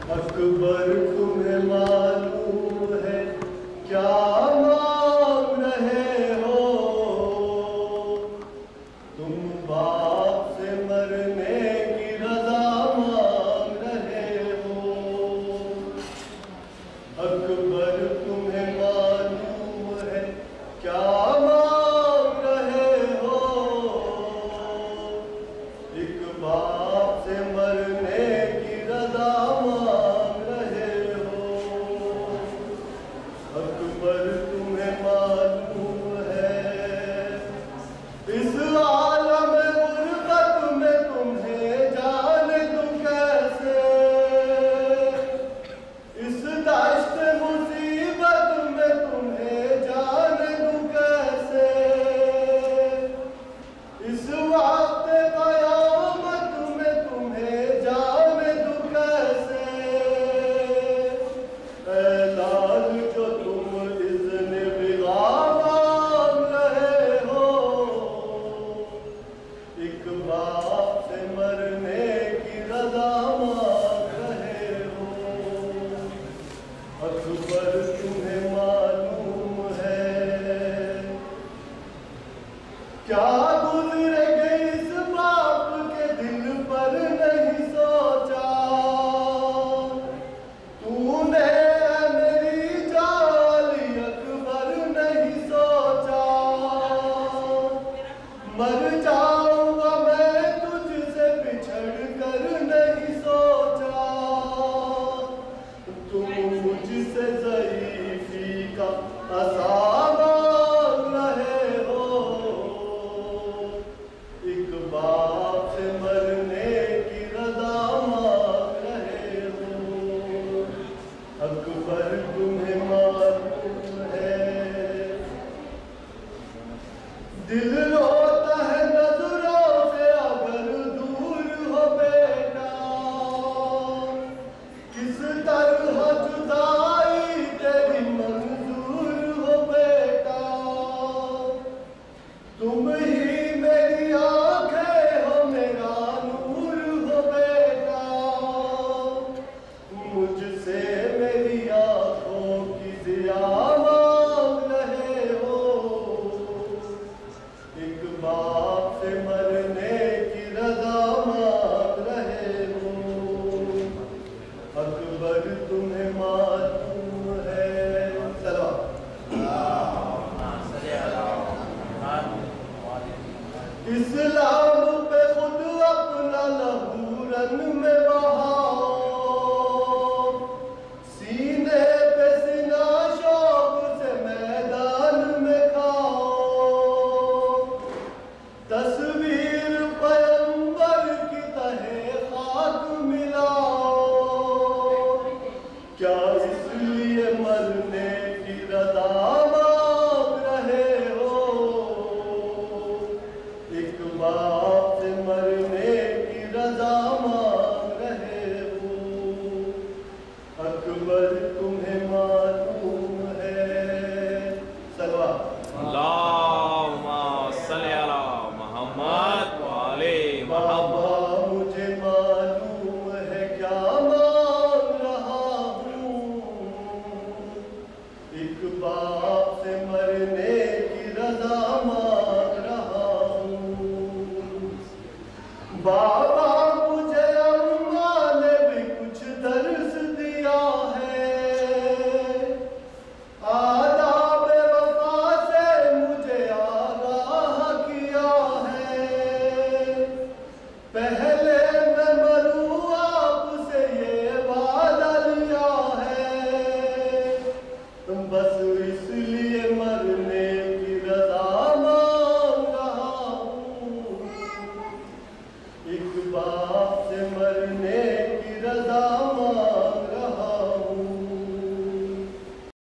अकबर तुम्हें मालूम है क्या मांग रहे हो, तुम बाप से मरने की रजा मांग रहे हो। अकबर तुम्हें मालूम है क्या मांग रहे हो, एक बाप से मरने की रजा मांग रहे हो। अकबर तुम्हें मालूम है इस आलम गुर्बत में तुम्हें जाने दूं कैसे, इस दश्त मुसीबत में तुम्हें जाने दूं कैसे, इस वक्त कयामत में तुम्हें जाने दूं कैसे। ऐ लाल जो तुम इज़्न बिगा मांग रहे हो, एक बाप से मरने की रजा मांग रहे हो। अकबर तुम्हें मालूम है क्या गुजरेगे इस बाप के दिल पर नहीं सोचा, तूने मेरी जाली अकबर नहीं सोचा। मर जाऊंगा मैं तुझसे बिछड़ कर नहीं सोचा, तुम मुझसे ज़ईफ़ी का अज़ाब मांग रहे हो, एक बाप से मरने की रजा मांग रहे हो। अकबर तुम्हें मालूम है दिल रोता है नजरों से अगर दूर हो बेटा, किस तरह जुदाई तेरी मंजूर हो बेटा। तुम ही मेरी आंखें हो मेरा नूर हो बेटा, मुझसे मेरी आंखों की ज़िया मांग रहे हो, एक बाप से मरने की रजा मांग रहे हो। अकबर तुम्हें मालूम है इस्लाम पे खुद अपना लहू रन में